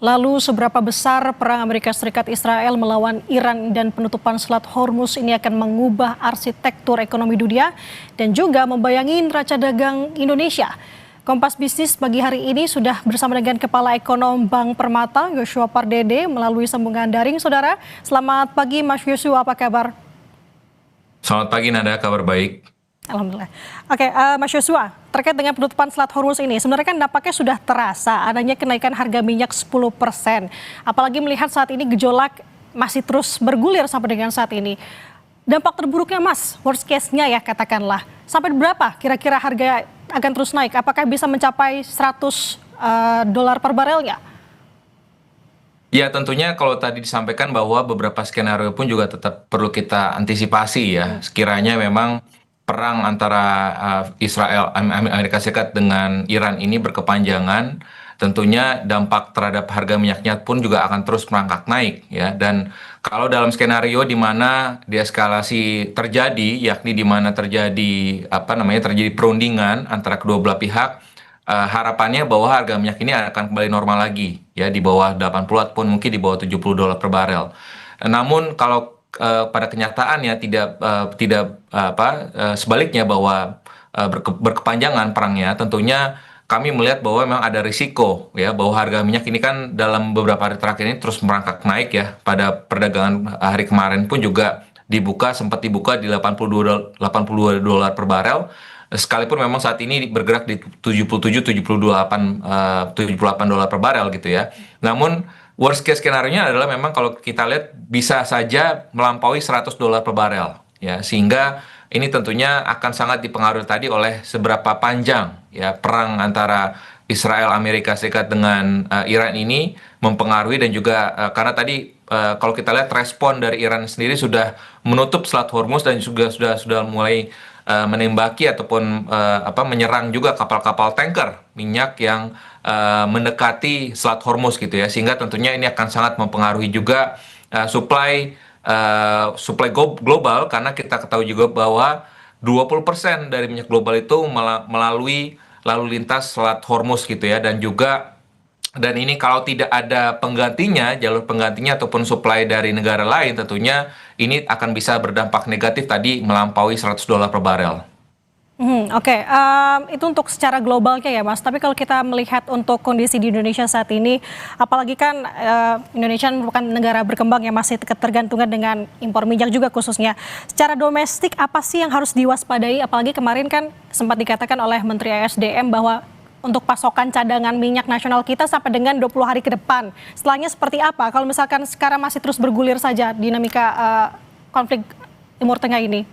Lalu seberapa besar perang Amerika Serikat Israel melawan Iran dan penutupan Selat Hormuz ini akan mengubah arsitektur ekonomi dunia dan juga membayangi neraca dagang Indonesia. Kompas Bisnis pagi hari ini sudah bersama dengan Kepala Ekonom Bank Permata, Yoshua Pardede, melalui sambungan daring, Saudara. Selamat pagi, Mas Yoshua, apa kabar? Selamat pagi, Nada, kabar baik. Alhamdulillah. Oke, Mas Yoshua, terkait dengan penutupan Selat Hormuz ini, sebenarnya kan dampaknya sudah terasa adanya kenaikan harga minyak 10%. Apalagi melihat saat ini gejolak masih terus bergulir sampai dengan saat ini. Dampak terburuknya, Mas, worst case-nya ya katakanlah, sampai berapa kira-kira harga akan terus naik? Apakah bisa mencapai 100 dolar per barelnya? Ya, tentunya kalau tadi disampaikan bahwa beberapa skenario pun juga tetap perlu kita antisipasi ya. Sekiranya memang perang antara Israel, Amerika Serikat dengan Iran ini berkepanjangan, tentunya dampak terhadap harga minyaknya pun juga akan terus merangkak naik ya. Dan kalau dalam skenario di mana deeskalasi terjadi, yakni di mana terjadi terjadi perundingan antara kedua belah pihak, harapannya bahwa harga minyak ini akan kembali normal lagi ya, di bawah 80 ataupun mungkin di bawah 70 dolar per barel. Namun kalau pada kenyataannya sebaliknya bahwa berkepanjangan perangnya, tentunya kami melihat bahwa memang ada risiko ya, bahwa harga minyak ini kan dalam beberapa hari terakhir ini terus merangkak naik ya. Pada perdagangan hari kemarin pun juga sempat dibuka di 82 dolar per barel. Sekalipun memang saat ini bergerak di 78 dolar per barel gitu ya. Namun worst case skenario-nya adalah memang kalau kita lihat bisa saja melampaui 100 dolar per barel ya, sehingga ini tentunya akan sangat dipengaruhi tadi oleh seberapa panjang ya perang antara Israel Amerika Serikat dengan Iran ini mempengaruhi, dan juga karena tadi kalau kita lihat respon dari Iran sendiri sudah menutup Selat Hormuz dan juga sudah mulai menembaki ataupun menyerang juga kapal-kapal tanker minyak yang mendekati Selat Hormuz gitu ya, sehingga tentunya ini akan sangat mempengaruhi juga supply global, karena kita ketahui juga bahwa 20% dari minyak global itu melalui lalu lintas Selat Hormuz gitu ya, dan ini kalau tidak ada penggantinya, jalur penggantinya ataupun supply dari negara lain, tentunya ini akan bisa berdampak negatif tadi melampaui 100 dolar per barel. Oke, itu untuk secara globalnya ya, Mas. Tapi kalau kita melihat untuk kondisi di Indonesia saat ini, apalagi kan Indonesia merupakan negara berkembang yang masih ketergantungan dengan impor minyak juga khususnya. Secara domestik, apa sih yang harus diwaspadai? Apalagi kemarin kan sempat dikatakan oleh Menteri ESDM bahwa untuk pasokan cadangan minyak nasional kita sampai dengan 20 hari ke depan. Setelahnya seperti apa? Kalau misalkan sekarang masih terus bergulir saja dinamika konflik Timur Tengah ini.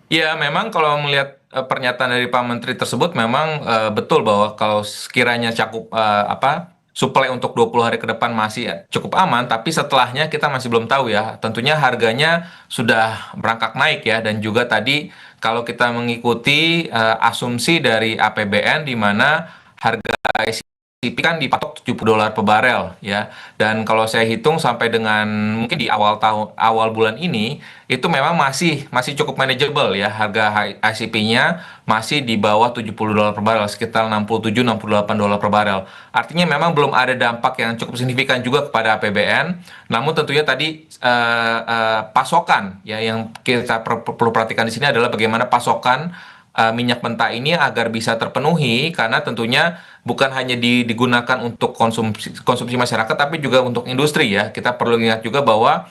Ya, memang kalau melihat pernyataan dari Pak Menteri tersebut, memang betul bahwa kalau sekiranya supply untuk 20 hari ke depan masih cukup aman, tapi setelahnya kita masih belum tahu ya. Tentunya harganya sudah merangkak naik ya, dan juga tadi kalau kita mengikuti asumsi dari APBN di mana harga ICP kan dipatok 70 dolar per barel ya. Dan kalau saya hitung sampai dengan mungkin di awal bulan ini itu memang masih cukup manageable ya, harga ICP-nya masih di bawah 70 dolar per barel, sekitar 67-68 dolar per barel. Artinya memang belum ada dampak yang cukup signifikan juga kepada APBN. Namun tentunya tadi pasokan ya, yang kita perlu perhatikan di sini adalah bagaimana pasokan minyak mentah ini agar bisa terpenuhi, karena tentunya bukan hanya digunakan untuk konsumsi masyarakat, tapi juga untuk industri ya. Kita perlu ingat juga bahwa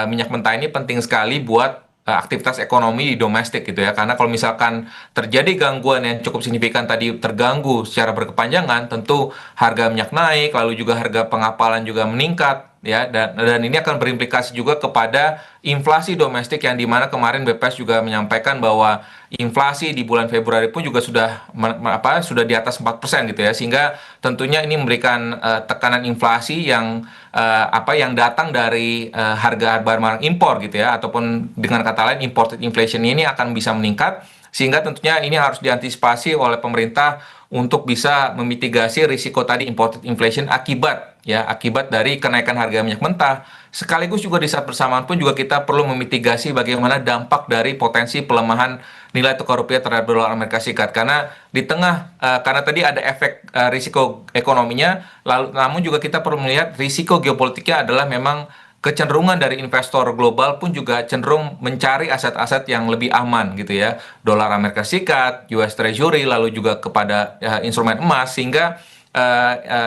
minyak mentah ini penting sekali buat aktivitas ekonomi di domestik gitu ya, karena kalau misalkan terjadi gangguan yang cukup signifikan tadi, terganggu secara berkepanjangan, tentu harga minyak naik, lalu juga harga pengapalan juga meningkat ya, dan ini akan berimplikasi juga kepada inflasi domestik, yang dimana kemarin BPS juga menyampaikan bahwa inflasi di bulan Februari pun juga sudah di atas 4% gitu ya, sehingga tentunya ini memberikan tekanan inflasi yang yang datang dari harga barang impor gitu ya, ataupun dengan kata lain imported inflation ini akan bisa meningkat, sehingga tentunya ini harus diantisipasi oleh pemerintah untuk bisa memitigasi risiko tadi imported inflation akibat dari kenaikan harga minyak mentah. Sekaligus juga di saat bersamaan pun juga kita perlu memitigasi bagaimana dampak dari potensi pelemahan nilai tukar rupiah terhadap dolar Amerika Serikat. Karena di tengah karena tadi ada efek risiko ekonominya, lalu namun juga kita perlu melihat risiko geopolitiknya adalah memang kecenderungan dari investor global pun juga cenderung mencari aset-aset yang lebih aman gitu ya. Dolar Amerika Serikat, US Treasury, lalu juga kepada instrumen emas sehingga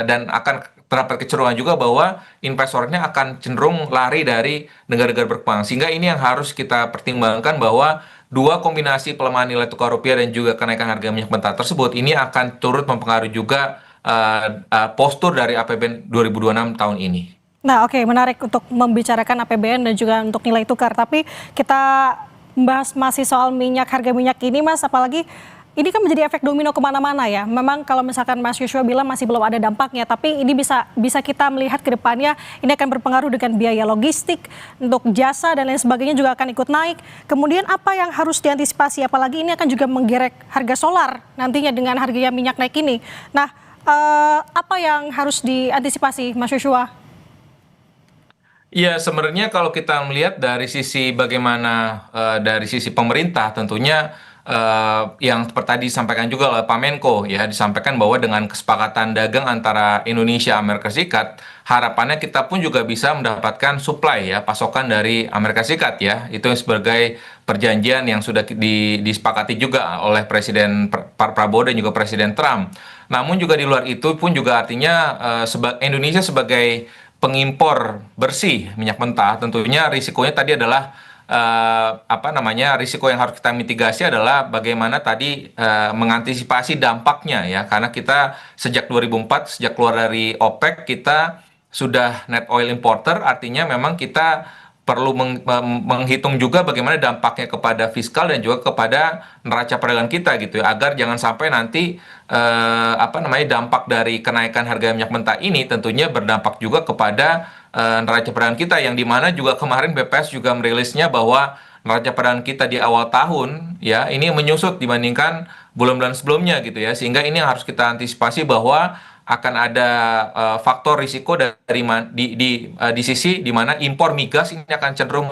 dan akan terdapat kecenderungan juga bahwa investornya akan cenderung lari dari negara-negara berkembang. Sehingga ini yang harus kita pertimbangkan bahwa dua kombinasi pelemahan nilai tukar rupiah dan juga kenaikan harga minyak mentah tersebut ini akan turut mempengaruhi juga postur dari APBN 2026 tahun ini. Nah, oke, menarik untuk membicarakan APBN dan juga untuk nilai tukar. Tapi kita membahas masih soal minyak, harga minyak ini, Mas. Apalagi ini kan menjadi efek domino kemana-mana ya. Memang kalau misalkan Mas Joshua bilang masih belum ada dampaknya, tapi ini bisa kita melihat ke depannya ini akan berpengaruh dengan biaya logistik, untuk jasa dan lain sebagainya juga akan ikut naik. Kemudian apa yang harus diantisipasi? Apalagi ini akan juga menggerek harga solar nantinya dengan harga minyak naik ini. Nah, apa yang harus diantisipasi, Mas Joshua? Ya, sebenarnya kalau kita melihat dari sisi bagaimana dari sisi pemerintah tentunya yang seperti tadi disampaikan juga oleh Pak Menko ya, disampaikan bahwa dengan kesepakatan dagang antara Indonesia Amerika Serikat, harapannya kita pun juga bisa mendapatkan supply ya, pasokan dari Amerika Serikat ya. Itu sebagai perjanjian yang sudah disepakati juga oleh Presiden Pak Prabowo dan juga Presiden Trump. Namun juga di luar itu pun juga artinya Indonesia sebagai pengimpor bersih minyak mentah, tentunya risikonya tadi adalah risiko yang harus kita mitigasi adalah bagaimana tadi mengantisipasi dampaknya ya, karena kita sejak 2004 sejak keluar dari OPEC kita sudah net oil importer, artinya memang kita perlu menghitung juga bagaimana dampaknya kepada fiskal dan juga kepada neraca perdagangan kita gitu ya, agar jangan sampai nanti dampak dari kenaikan harga minyak mentah ini tentunya berdampak juga kepada neraca perdagangan kita, yang dimana juga kemarin BPS juga merilisnya bahwa neraca perdagangan kita di awal tahun ya ini menyusut dibandingkan bulan-bulan sebelumnya gitu ya, sehingga ini yang harus kita antisipasi bahwa akan ada faktor risiko di sisi di mana impor migas ini akan cenderung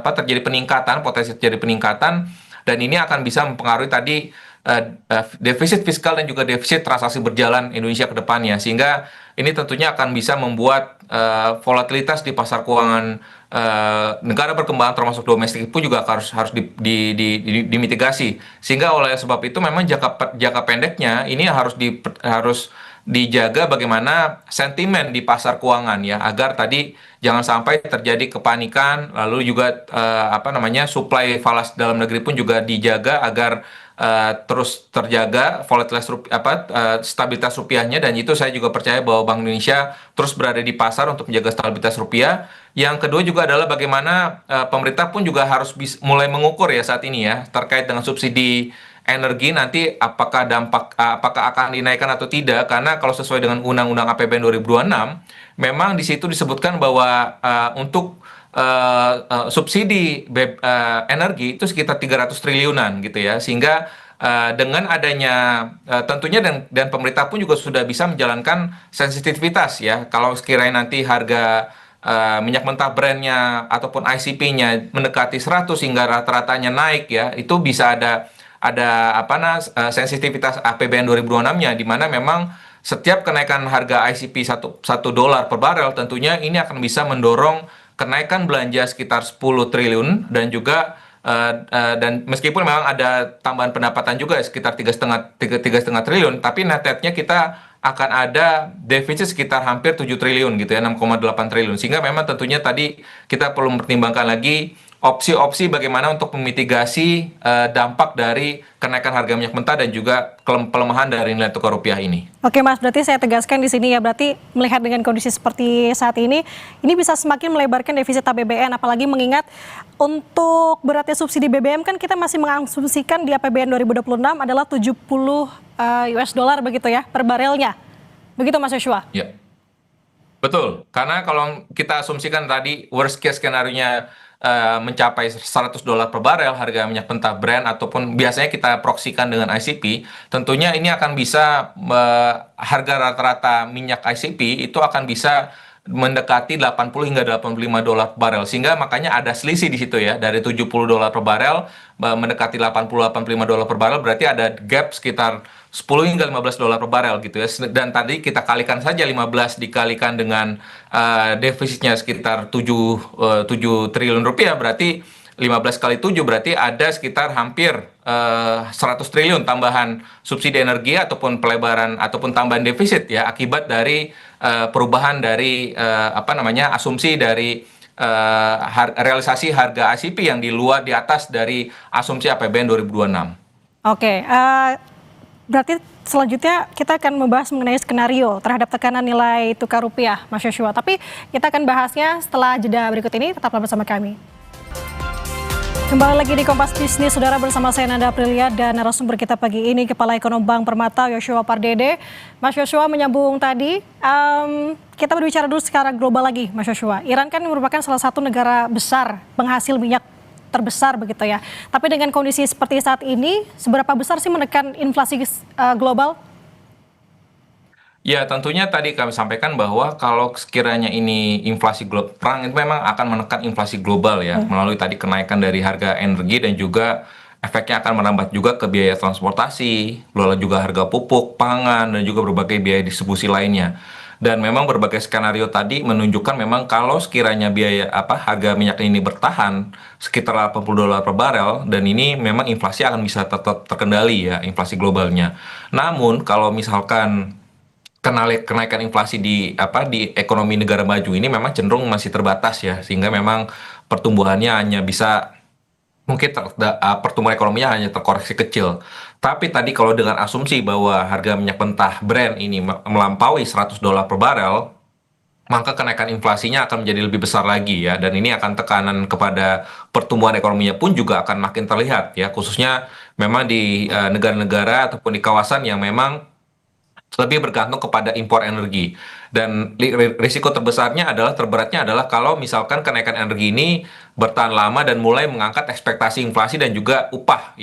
terjadi peningkatan, potensi terjadi peningkatan, dan ini akan bisa mempengaruhi tadi defisit fiskal dan juga defisit transaksi berjalan Indonesia ke depannya, sehingga ini tentunya akan bisa membuat volatilitas di pasar keuangan negara berkembang termasuk domestik pun juga harus dimitigasi, sehingga oleh sebab itu memang jangka pendeknya ini harus dijaga bagaimana sentimen di pasar keuangan ya, agar tadi jangan sampai terjadi kepanikan, lalu juga supply falas dalam negeri pun juga dijaga agar terus terjaga stabilitas rupiahnya, dan itu saya juga percaya bahwa Bank Indonesia terus berada di pasar untuk menjaga stabilitas rupiah. Yang kedua juga adalah bagaimana pemerintah pun juga harus mulai mengukur ya saat ini ya terkait dengan subsidi energi nanti apakah akan dinaikkan atau tidak, karena kalau sesuai dengan Undang-Undang APBN 2026 memang di situ disebutkan bahwa untuk subsidi energi itu sekitar 300 triliunan gitu ya, sehingga dengan adanya tentunya dan pemerintah pun juga sudah bisa menjalankan sensitivitas ya, kalau sekiranya nanti harga minyak mentah Brent-nya ataupun ICP-nya mendekati 100 hingga rata-ratanya naik ya, itu bisa ada sensitivitas APBN 2026-nya, di mana memang setiap kenaikan harga ICP $1 per barel tentunya ini akan bisa mendorong kenaikan belanja sekitar 10 triliun, dan juga dan meskipun memang ada tambahan pendapatan juga sekitar 3,5 triliun, tapi netnya kita akan ada defisit sekitar hampir 7 triliun gitu ya, 6,8 triliun, sehingga memang tentunya tadi kita perlu mempertimbangkan lagi opsi-opsi bagaimana untuk memitigasi dampak dari kenaikan harga minyak mentah dan juga pelemahan dari nilai tukar rupiah ini. Oke Mas, berarti saya tegaskan di sini ya, berarti melihat dengan kondisi seperti saat ini bisa semakin melebarkan defisit APBN, apalagi mengingat untuk beratnya subsidi BBM kan kita masih mengasumsikan di APBN 2026 adalah 70 US dollar begitu ya per barelnya. Begitu Mas Joshua? Ya. Betul, karena kalau kita asumsikan tadi worst case skenario-nya mencapai $100 per barel harga minyak mentah Brent ataupun biasanya kita proksikan dengan ICP, tentunya ini akan bisa harga rata-rata minyak ICP itu akan bisa mendekati 80 hingga $85 per barel, sehingga makanya ada selisih di situ ya, dari $70 per barel mendekati 80-85 dolar per barel, berarti ada gap sekitar 10 hingga $15 per barel gitu ya. Dan tadi kita kalikan saja 15 dikalikan dengan defisitnya sekitar 7 triliun rupiah, berarti 15 kali 7 berarti ada sekitar hampir 100 triliun tambahan subsidi energi ataupun pelebaran ataupun tambahan defisit ya, akibat dari perubahan dari asumsi dari realisasi harga ICP yang di luar di atas dari asumsi APBN 2026. Oke, berarti selanjutnya kita akan membahas mengenai skenario terhadap tekanan nilai tukar rupiah, Mas Joshua. Tapi kita akan bahasnya setelah jeda berikut ini. Tetaplah bersama kami. Kembali lagi di Kompas Bisnis, saudara, bersama saya Nanda Aprilia dan narasumber kita pagi ini Kepala Ekonom Bank Permata Yoshua Pardede. Mas Joshua, menyambung tadi, kita berbicara dulu secara global lagi, Mas Joshua. Iran kan merupakan salah satu negara besar penghasil minyak terbesar begitu ya. Tapi dengan kondisi seperti saat ini, seberapa besar sih menekan inflasi global? Ya, tentunya tadi kami sampaikan bahwa kalau sekiranya ini inflasi perang itu memang akan menekan inflasi global ya, melalui tadi kenaikan dari harga energi dan juga efeknya akan merambat juga ke biaya transportasi, lalu juga harga pupuk, pangan, dan juga berbagai biaya distribusi lainnya. Dan memang berbagai skenario tadi menunjukkan memang kalau sekiranya harga minyak ini bertahan sekitar $80 per barel, dan ini memang inflasi akan bisa tetap terkendali ya, inflasi globalnya. Namun kalau misalkan kenaikan inflasi di ekonomi negara maju ini memang cenderung masih terbatas ya, sehingga memang pertumbuhannya hanya bisa mungkin pertumbuhan ekonominya hanya terkoreksi kecil. Tapi tadi kalau dengan asumsi bahwa harga minyak mentah Brent ini melampaui $100 per barel, maka kenaikan inflasinya akan menjadi lebih besar lagi ya, dan ini akan tekanan kepada pertumbuhan ekonominya pun juga akan makin terlihat ya, khususnya memang di negara-negara ataupun di kawasan yang memang lebih bergantung kepada impor energi. Dan risiko terberatnya adalah kalau misalkan kenaikan energi ini bertahan lama dan mulai mengangkat ekspektasi inflasi dan juga upah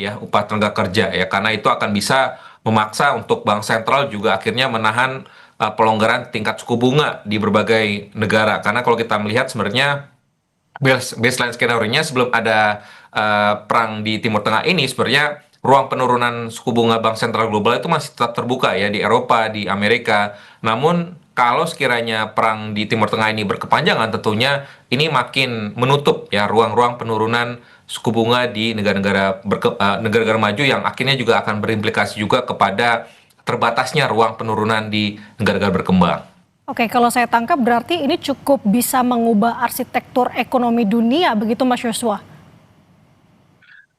tenaga kerja ya, karena itu akan bisa memaksa untuk bank sentral juga akhirnya menahan pelonggaran tingkat suku bunga di berbagai negara. Karena kalau kita melihat sebenarnya baseline skenario-nya sebelum ada perang di Timur Tengah ini, sebenarnya ruang penurunan suku bunga bank sentral global itu masih tetap terbuka ya, di Eropa, di Amerika. Namun kalau sekiranya perang di Timur Tengah ini berkepanjangan, tentunya ini makin menutup ya ruang-ruang penurunan suku bunga di negara-negara maju, yang akhirnya juga akan berimplikasi juga kepada terbatasnya ruang penurunan di negara-negara berkembang. Oke, kalau saya tangkap berarti ini cukup bisa mengubah arsitektur ekonomi dunia, begitu Mas Joshua?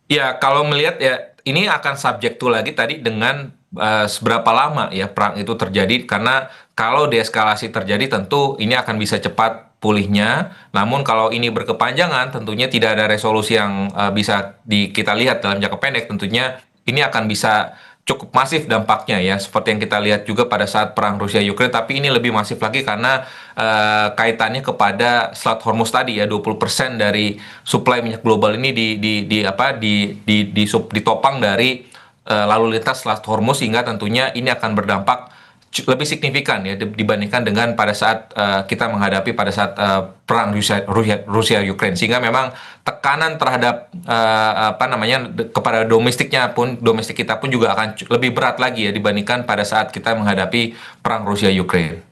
Ya, kalau melihat ya, ini akan subjektu lagi tadi dengan seberapa lama ya perang itu terjadi, karena kalau deeskalasi terjadi tentu ini akan bisa cepat pulihnya. Namun kalau ini berkepanjangan, tentunya tidak ada resolusi yang bisa kita lihat dalam jangka pendek. Tentunya ini akan bisa cukup masif dampaknya ya, seperti yang kita lihat juga pada saat perang Rusia-Ukraine, tapi ini lebih masif lagi karena kaitannya kepada Selat Hormuz tadi ya, 20% dari suplai minyak global ini ditopang dari lalu lintas Selat Hormuz, sehingga tentunya ini akan berdampak lebih signifikan ya dibandingkan dengan pada saat kita menghadapi pada saat perang Rusia-Ukraine, sehingga memang tekanan terhadap kepada domestik kita pun juga akan lebih berat lagi ya dibandingkan pada saat kita menghadapi perang Rusia-Ukraine.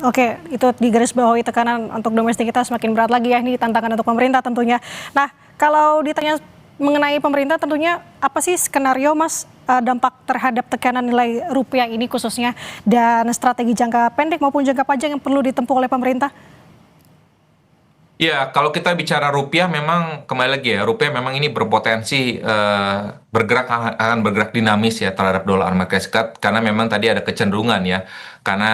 Oke, itu digarisbawahi, tekanan untuk domestik kita semakin berat lagi ya, ini tantangan untuk pemerintah tentunya. Nah, kalau ditanya mengenai pemerintah, tentunya apa sih skenario Mas dampak terhadap tekanan nilai rupiah ini khususnya, dan strategi jangka pendek maupun jangka panjang yang perlu ditempuh oleh pemerintah? Ya, kalau kita bicara rupiah, memang kembali lagi ya, rupiah memang ini berpotensi akan bergerak dinamis ya terhadap dolar Amerika Serikat, karena memang tadi ada kecenderungan ya, karena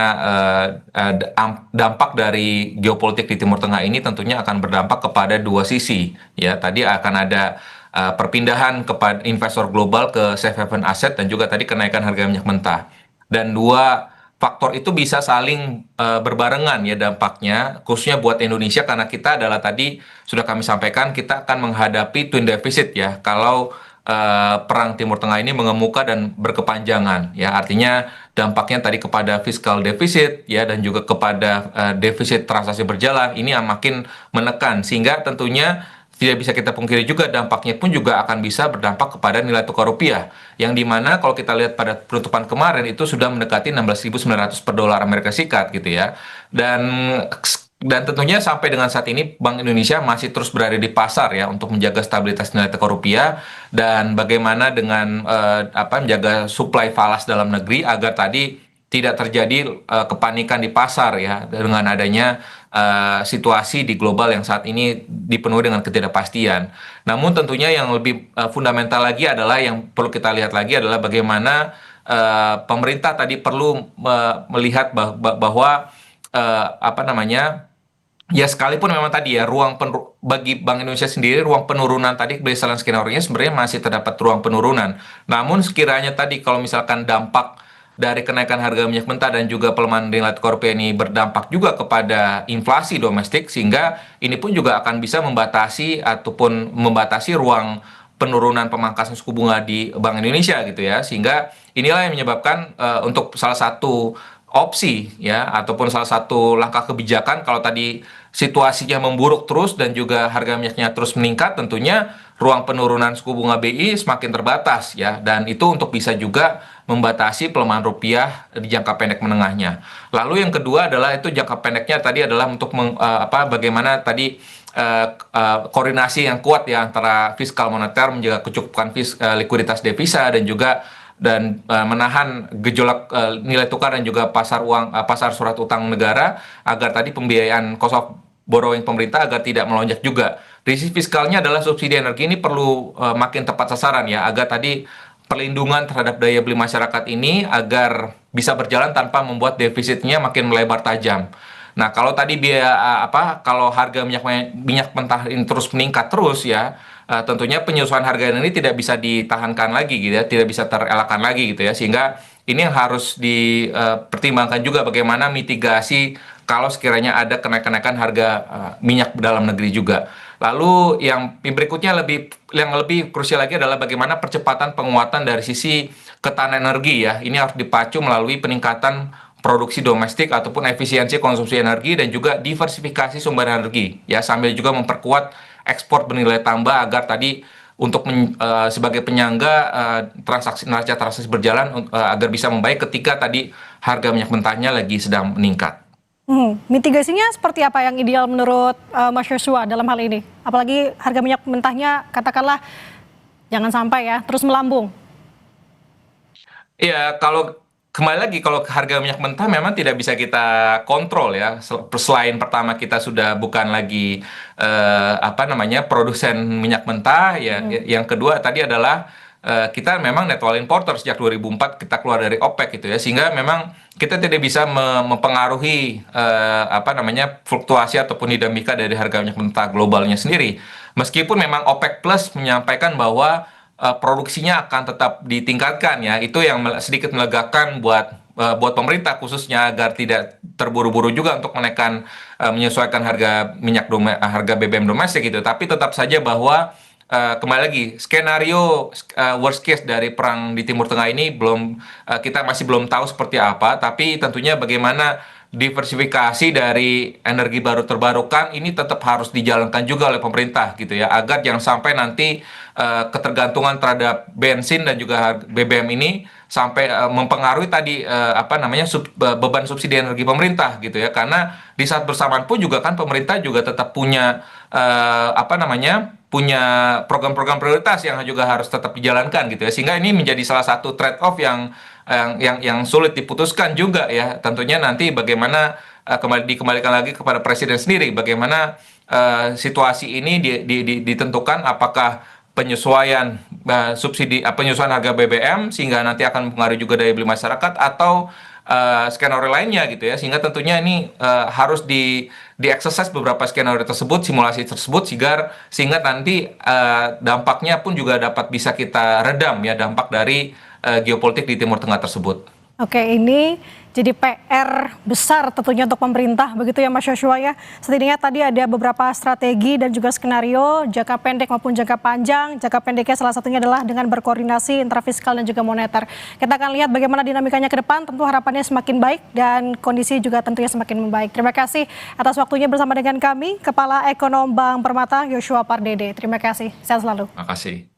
dampak dari geopolitik di Timur Tengah ini tentunya akan berdampak kepada dua sisi ya. Tadi akan ada perpindahan kepada investor global ke safe haven aset, dan juga tadi kenaikan harga minyak mentah. Dan dua faktor itu bisa saling berbarengan ya dampaknya, khususnya buat Indonesia karena kita adalah tadi sudah kami sampaikan kita akan menghadapi twin deficit ya kalau perang Timur Tengah ini mengemuka dan berkepanjangan ya artinya dampaknya tadi kepada fiscal deficit ya dan juga kepada defisit transaksi berjalan ini yang makin menekan sehingga tentunya tidak bisa kita pungkiri juga dampaknya pun juga akan bisa berdampak kepada nilai tukar rupiah yang dimana kalau kita lihat pada penutupan kemarin itu sudah mendekati 16.900 per dolar Amerika Serikat gitu ya dan tentunya sampai dengan saat ini Bank Indonesia masih terus berada di pasar ya untuk menjaga stabilitas nilai tukar rupiah dan bagaimana dengan menjaga supply falas dalam negeri agar tadi tidak terjadi kepanikan di pasar ya dengan adanya situasi di global yang saat ini dipenuhi dengan ketidakpastian. Namun tentunya yang lebih fundamental lagi adalah yang perlu kita lihat lagi adalah bagaimana pemerintah tadi perlu melihat bahwa apa namanya ya sekalipun memang tadi ya bagi Bank Indonesia sendiri ruang penurunan tadi baseline skenario-nya sebenarnya masih terdapat ruang penurunan. Namun sekiranya tadi kalau misalkan dampak dari kenaikan harga minyak mentah dan juga pelemahan nilai tukar rupiah ini berdampak juga kepada inflasi domestik sehingga ini pun juga akan bisa membatasi ruang penurunan pemangkasan suku bunga di Bank Indonesia gitu ya sehingga inilah yang menyebabkan untuk salah satu opsi ya ataupun salah satu langkah kebijakan kalau tadi situasinya memburuk terus dan juga harga minyaknya terus meningkat tentunya ruang penurunan suku bunga BI semakin terbatas ya dan itu untuk bisa juga membatasi pelemahan rupiah di jangka pendek menengahnya. Lalu yang kedua adalah itu jangka pendeknya tadi adalah untuk bagaimana tadi koordinasi yang kuat ya antara fiskal moneter menjaga kecukupan likuiditas devisa dan juga menahan gejolak nilai tukar dan juga pasar surat utang negara agar tadi pembiayaan cost of borrowing pemerintah agar tidak melonjak juga. Dari sisi fiskalnya adalah subsidi energi ini perlu makin tepat sasaran ya agar tadi perlindungan terhadap daya beli masyarakat ini agar bisa berjalan tanpa membuat defisitnya makin melebar tajam. Nah, kalau tadi kalau harga minyak mentah ini terus meningkat terus ya tentunya penyesuaian harga ini tidak bisa ditahankan lagi gitu ya, tidak bisa terelakkan lagi gitu ya, sehingga ini yang harus dipertimbangkan juga bagaimana mitigasi kalau sekiranya ada kenaikan harga minyak dalam negeri juga. Lalu yang berikutnya yang lebih krusial lagi adalah bagaimana percepatan penguatan dari sisi ketahanan energi ya. Ini harus dipacu melalui peningkatan produksi domestik ataupun efisiensi konsumsi energi dan juga diversifikasi sumber energi ya sambil juga memperkuat ekspor bernilai tambah agar tadi untuk sebagai penyangga neraca transaksi berjalan agar bisa membaik ketika tadi harga minyak mentahnya lagi sedang meningkat. Mitigasinya seperti apa yang ideal menurut Mas Joshua dalam hal ini? Apalagi harga minyak mentahnya katakanlah jangan sampai ya terus melambung. Iya, kembali lagi kalau harga minyak mentah memang tidak bisa kita kontrol ya. Selain pertama kita sudah bukan lagi produsen minyak mentah ya. Yang kedua tadi adalah kita memang net oil importer sejak 2004 kita keluar dari OPEC gitu ya. Sehingga memang kita tidak bisa mempengaruhi fluktuasi ataupun dinamika dari harga minyak mentah globalnya sendiri. Meskipun memang OPEC Plus menyampaikan bahwa produksinya akan tetap ditingkatkan ya, itu yang sedikit melegakan buat pemerintah khususnya agar tidak terburu-buru juga untuk menaikkan menyesuaikan harga harga BBM domestik gitu. Tapi tetap saja bahwa kembali lagi skenario worst case dari perang di Timur Tengah ini kita masih belum tahu seperti apa. Tapi tentunya bagaimana diversifikasi dari energi baru terbarukan ini tetap harus dijalankan juga oleh pemerintah gitu ya agar jangan sampai nanti ketergantungan terhadap bensin dan juga BBM ini sampai mempengaruhi tadi beban subsidi energi pemerintah gitu ya karena di saat bersamaan pun juga kan pemerintah juga tetap punya punya program-program prioritas yang juga harus tetap dijalankan gitu ya sehingga ini menjadi salah satu trade off yang sulit diputuskan juga ya tentunya nanti bagaimana dikembalikan lagi kepada presiden sendiri bagaimana situasi ini ditentukan apakah penyesuaian penyesuaian harga BBM sehingga nanti akan mempengaruhi juga daya beli masyarakat atau skenario lainnya gitu ya sehingga tentunya ini harus dieksersis beberapa skenario tersebut simulasi tersebut sehingga nanti dampaknya pun juga dapat bisa kita redam ya dampak dari geopolitik di Timur Tengah tersebut. Oke, ini jadi PR besar tentunya untuk pemerintah, begitu ya Mas Joshua ya. Setidaknya tadi ada beberapa strategi dan juga skenario jangka pendek maupun jangka panjang. Jangka pendeknya salah satunya adalah dengan berkoordinasi intrafiskal dan juga moneter. Kita akan lihat bagaimana dinamikanya ke depan, tentu harapannya semakin baik dan kondisi juga tentunya semakin membaik. Terima kasih atas waktunya bersama dengan kami, Kepala Ekonom Bank Permata Joshua Pardede. Terima kasih, sehat selalu. Makasih.